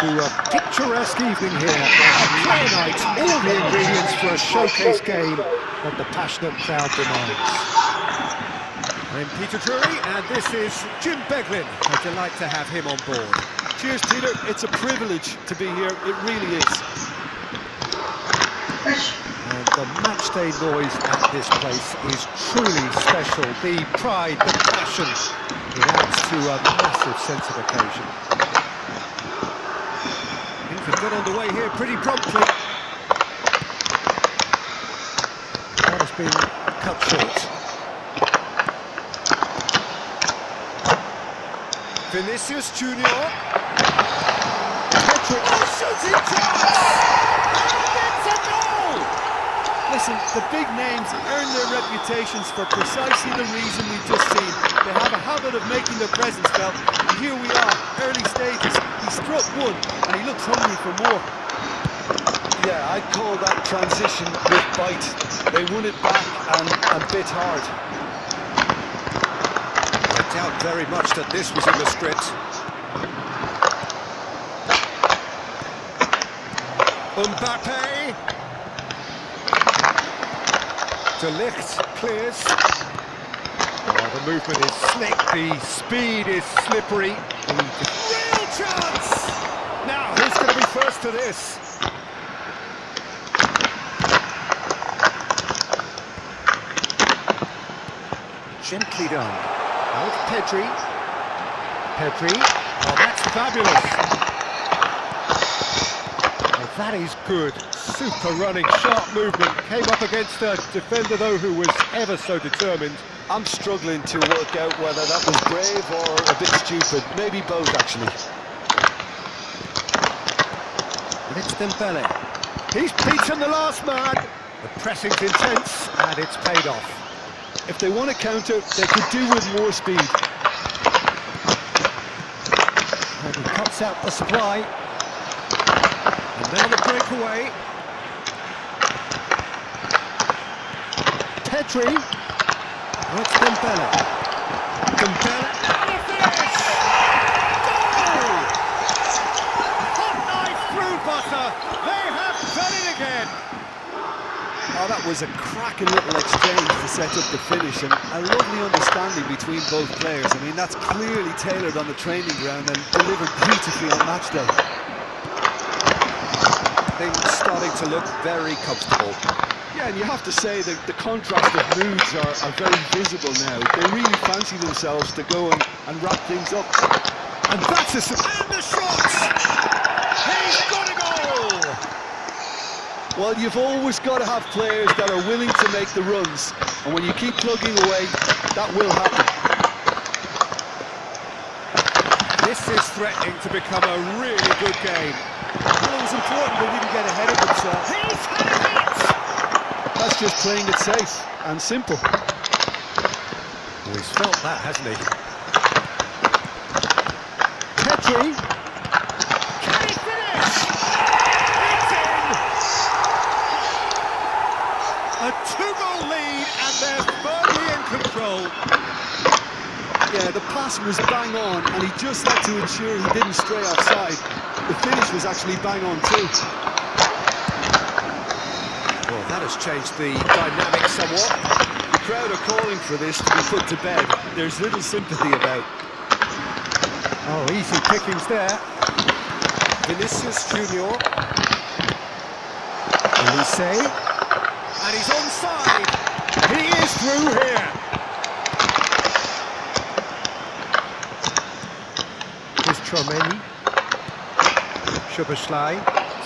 to a picturesque evening here. A play night, all the ingredients for a showcase game that the passionate crowd demands. I'm Peter Drury, and this is Jim Beglin. A delight to have him on board. Cheers, Peter. It's a privilege to be here. It really is. And the matchday noise at this place is truly special. The pride, the passion, it adds to a massive sense of occasion. Things have got underway here pretty promptly. That has been cut short. Vinicius Junior. Pedri. Oh, shooting chance! And it's a goal! Listen, the big names earn their reputations for precisely the reason we've just seen. They have a habit of making their presence felt, and here we are, early stages. He struck one, and he looks hungry for more. Yeah, I'd call that transition with bite. They won it back and bit hard. I doubt very much that this was in the script. Mbappe. De Ligt clears. Oh, the movement is slick, the speed is slippery. Real chance! Now, who's going to be first to this? Gently done. Out Pedri. Pedri. Oh, that's fabulous. Oh, that is good. Super running, sharp movement. Came up against a defender, though, who was ever so determined. I'm struggling to work out whether that was brave or a bit stupid. Maybe both, actually. And it's Dembele. He's beaten the last man. The pressing's intense, and it's paid off. If they want to counter, they could do with more speed. And he cuts out the supply. And now the breakaway. Pedri. Oh, it's Dembele. Dembele. And a finish! Goal! Hot knife through butter. They have done it again. Oh, that was a cracking little exchange to set up the finish, and a lovely understanding between both players. I mean, that's clearly tailored on the training ground and delivered beautifully on match day. Things starting to look very comfortable. Yeah, and you have to say that the contrast of moods are very visible now. They really fancy themselves to go and wrap things up. And that's and the shot! He's got a goal! Well, you've always got to have players that are willing to make the runs, and when you keep plugging away, that will happen. This is threatening to become a really good game. Well, it was important they didn't get ahead of themselves. He's had it! That's just playing it safe and simple. Oh, he's felt that, hasn't he? Pedri. Can he finish? It's in! A two-goal lead, and they're firmly in control. Yeah, the pass was bang on, and he just had to ensure he didn't stray offside. The finish was actually bang on too. Well, that has changed the dynamic somewhat. The crowd are calling for this to be put to bed. There's little sympathy about. Oh, easy pickings there. Vinicius Junior. Elise. And he's onside. He is through here. Here's Tromeni. Szoboszlai.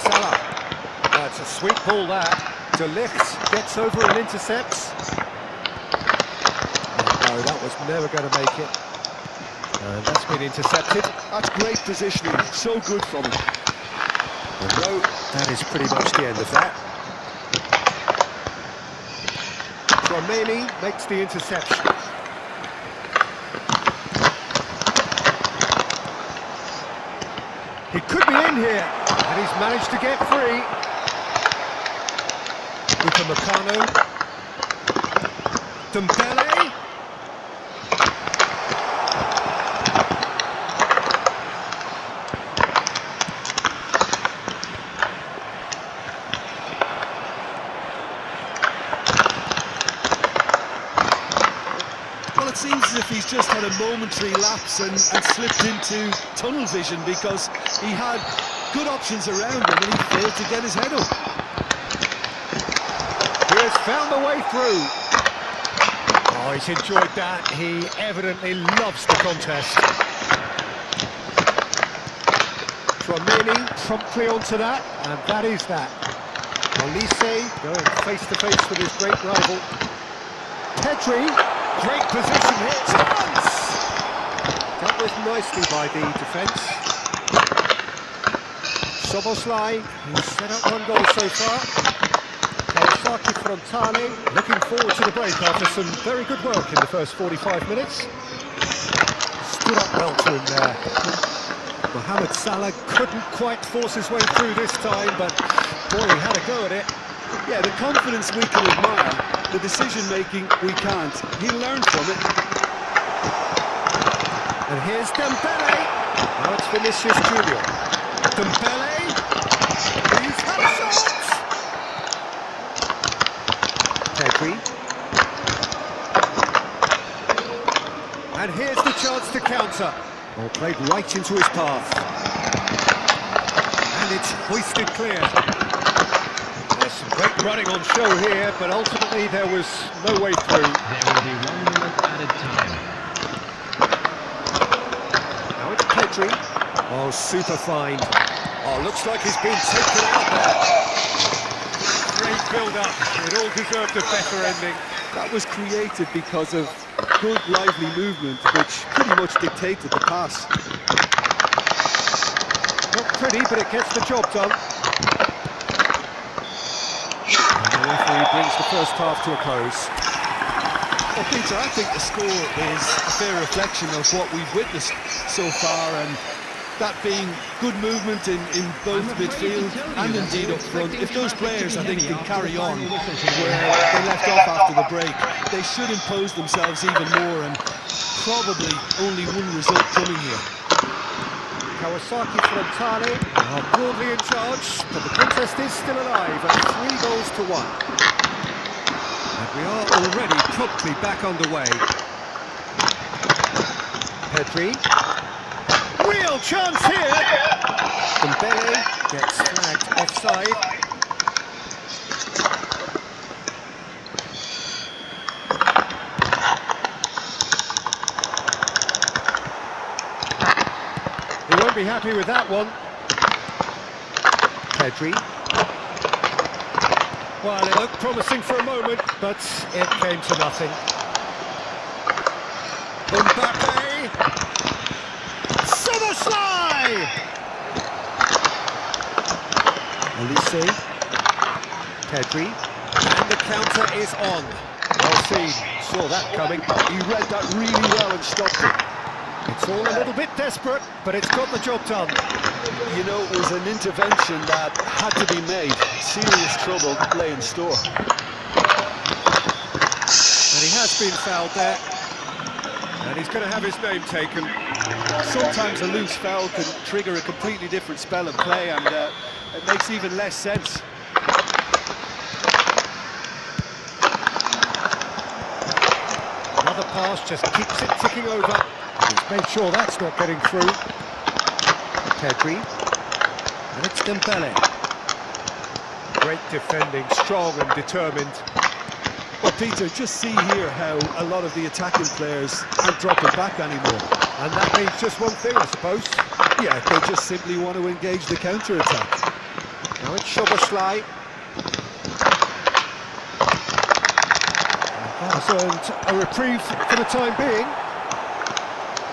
Salah. That's a sweet ball that. De Ligt gets over and intercepts. Oh, no, that was never going to make it. And that's been intercepted. That's great positioning, so good from him. And no, that is pretty much the end of that. Tromeni makes the interception. He could be in here, and he's managed to get free. Upamecano. Dembele. he's just had a momentary lapse and slipped into tunnel vision, because he had good options around him and he failed to get his head up. He has found the way through. Oh, he's enjoyed that. He evidently loves the contest. Tramini promptly onto that, and that is that. Olise going face-to-face with his great rival. Pedri, great position here. Chance! Dealt with nicely by the defence. Soboslai, who's set up one goal so far. Kawasaki Frontale, looking forward to the break after some very good work in the first 45 minutes. Stood up well to him there. Mohamed Salah couldn't quite force his way through this time, but boy, he had a go at it. Yeah, the confidence we can admire, the decision-making we can't. He learned from it. And here's Dembele. Now it's Vinicius Junior. Dembele. He's had a shot. Pedri. And here's the chance to counter. Ball played right into his path. And it's hoisted clear. There's some great running on show here, but ultimately there was no way through. There will be 1 minute added time. Now it's Pedri. Oh, super fine. Oh, looks like he's been taken out there. Great build-up. It all deserved a better ending. That was created because of good, lively movement, which pretty much dictated the pass. Not pretty, but it gets the job done. And the referee brings the first half to a close. Well, Peter, I think the score is a fair reflection of what we've witnessed so far, and that being good movement in both midfield and indeed up front. If those players, I think, can carry on where they left off after the break, they should impose themselves even more, and probably only one result coming here. Kawasaki Frontale are broadly in charge, but the contest is still alive at 3-1. And we are already promptly back underway. Pedri. Real chance here! Dembele gets flagged offside. He won't be happy with that one. Pedri. Well, it looked promising for a moment, but it came to nothing. Mbappe! Soboslai! Olise. Pedri. And the counter is on. Well seen. Saw that coming. He read that really well and stopped it. It's all a little bit desperate, but it's got the job done. You know, it was an intervention that had to be made. Serious trouble lay in store. And he has been fouled there. And he's going to have his name taken. Sometimes a loose foul can trigger a completely different spell of play, and it makes even less sense. Another pass just keeps it ticking over. He's made sure that's not getting through. Pedri. And it's Dembele. Great defending, strong and determined. Well, Peter, just see here how a lot of the attacking players aren't dropping back anymore. And that means just one thing, I suppose. Yeah, they just simply want to engage the counter-attack. Now it's Soboslai. That's earned a reprieve for the time being.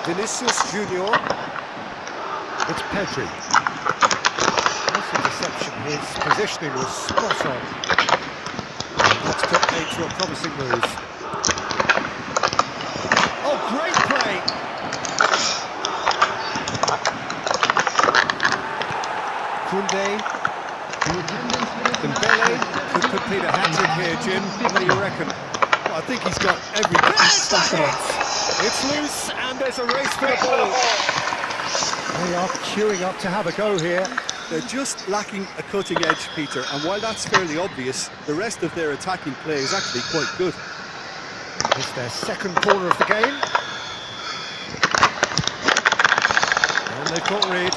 Vinicius Junior. It's Pedri. That's a deception. His positioning was spot on. That's put aid to a promising move. Oh, great play! Koundé. Dembele could complete a hat-trick here, Jim. What do you reckon? Well, I think he's got every stack on. It's loose, and there's a race for the ball. They are queuing up to have a go here. They're just lacking a cutting edge, Peter, and while that's fairly obvious, the rest of their attacking play is actually quite good. It's their second corner of the game. And they've got rid.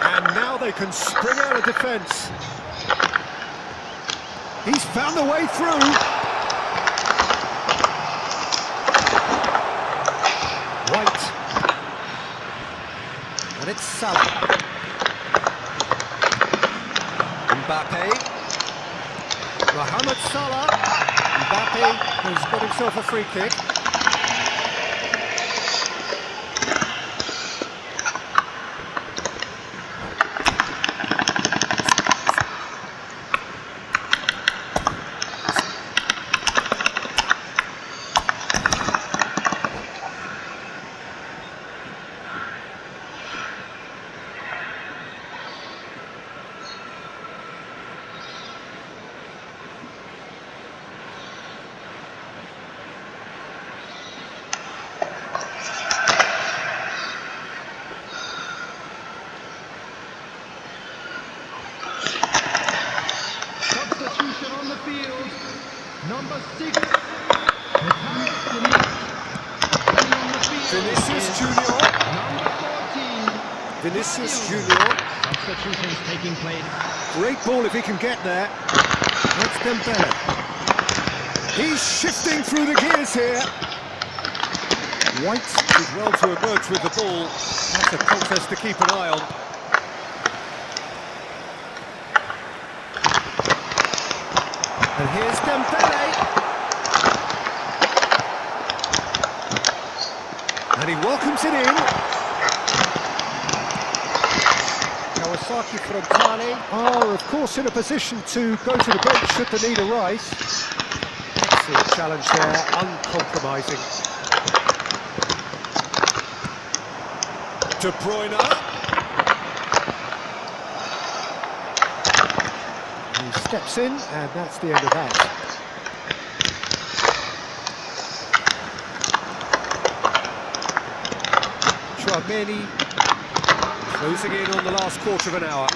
And now they can spring out of defence. He's found a way through. White. And it's Salah. Mbappe. Mohamed Salah. Mbappe has got himself a free kick. On the field, number 6. Vinicius Junior. Number 14. Vinicius Junior. Substitutions taking place. Great ball if he can get there. That's Dembele. He's shifting through the gears here. White did well to emerge with the ball. That's a contest to keep an eye on. And here's Dembele. And he welcomes it in. Kawasaki Frontale are, of course, in a position to go to the bench should the need arise. Excellent challenge there, uncompromising. De Bruyne. He steps in, and that's the end of that. Tchouaméni closing in on the last quarter of an hour.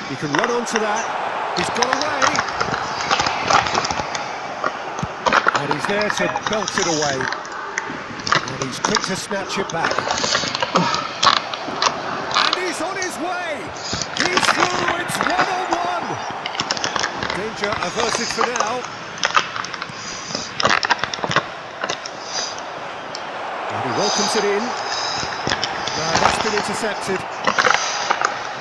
He can run onto that. He's got away. And he's there to belt it away. And he's quick to snatch it back. And he's on his way. He's through. It's 1-on-1. Danger averted for now. And he welcomes it in. That's been intercepted.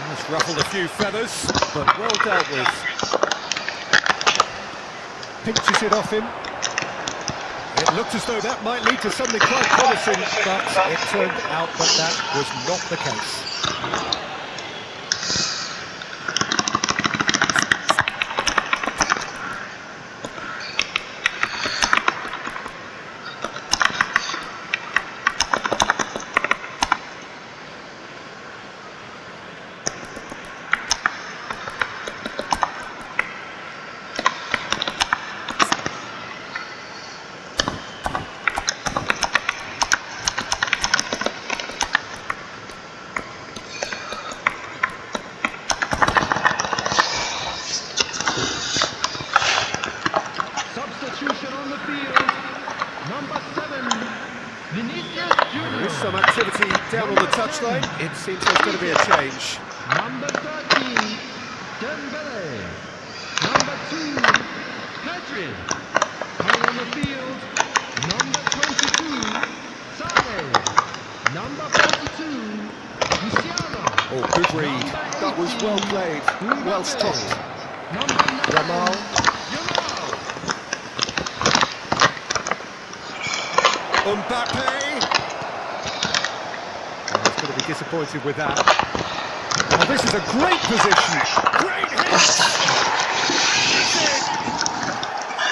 He's ruffled a few feathers, but well dealt with. Pinches it off him. It looked as though that might lead to something quite promising, but it turned out that that was not the case. Substitution on the field, number 7, Vinicius Junior. There is some activity down on the touchline. It seems there's going to be a change. Number 13, Dembele. Number 2, Pedri. Coming on the field, number 22, Sane. Number 42, Luciano. Oh, good read. That was well played, well stopped. Number 9, Yamal. Mbappe! Oh, he's going to be disappointed with that. Oh, this is a great position! Great hit!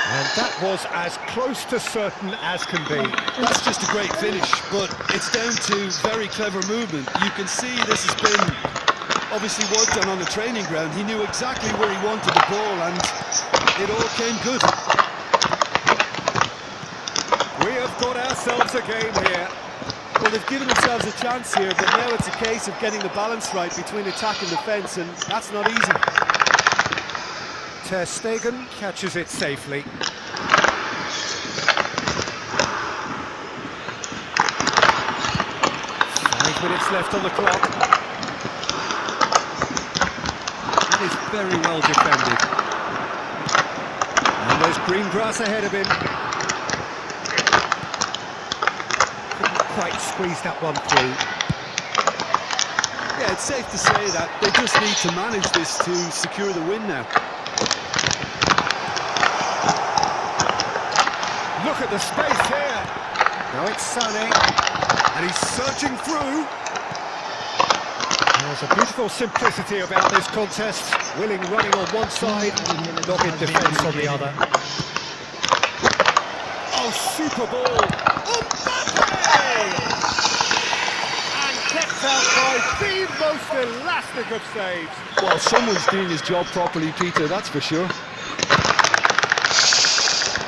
And that was as close to certain as can be. That's just a great finish, but it's down to very clever movement. You can see this has been obviously worked on the training ground. He knew exactly where he wanted the ball, and it all came good. We have got ourselves a game here. Well, they've given themselves a chance here, but now it's a case of getting the balance right between attack and defence, and that's not easy. Ter Stegen catches it safely. 6 minutes left on the clock. That is very well defended. And there's green grass ahead of him. Couldn't quite squeeze that one through. Yeah, it's safe to say that they just need to manage this to secure the win now. Look at the space here. Now it's Sané, and he's surging through. There's a beautiful simplicity about this contest. Willing running on one side, dogged defence on the other. Oh, super ball! Mbappe! And kept out by the most elastic of saves. Well, someone's doing his job properly, Peter, that's for sure.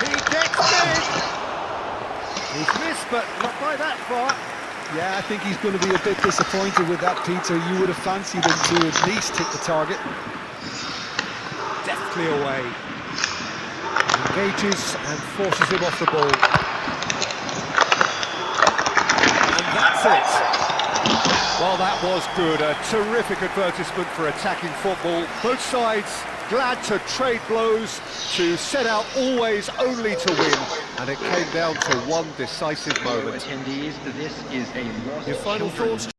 He gets big! He's missed, but not by that far. Yeah, I think he's going to be a bit disappointed with that, Peter. You would have fancied him to at least hit the target. Deftly away. Engages and forces him off the ball. And that's it. Well, that was good. A terrific advertisement for attacking football. Both sides glad to trade blows, to set out always only to win. And it came down to one decisive moment. Attendees, this is a lost Your final children thoughts?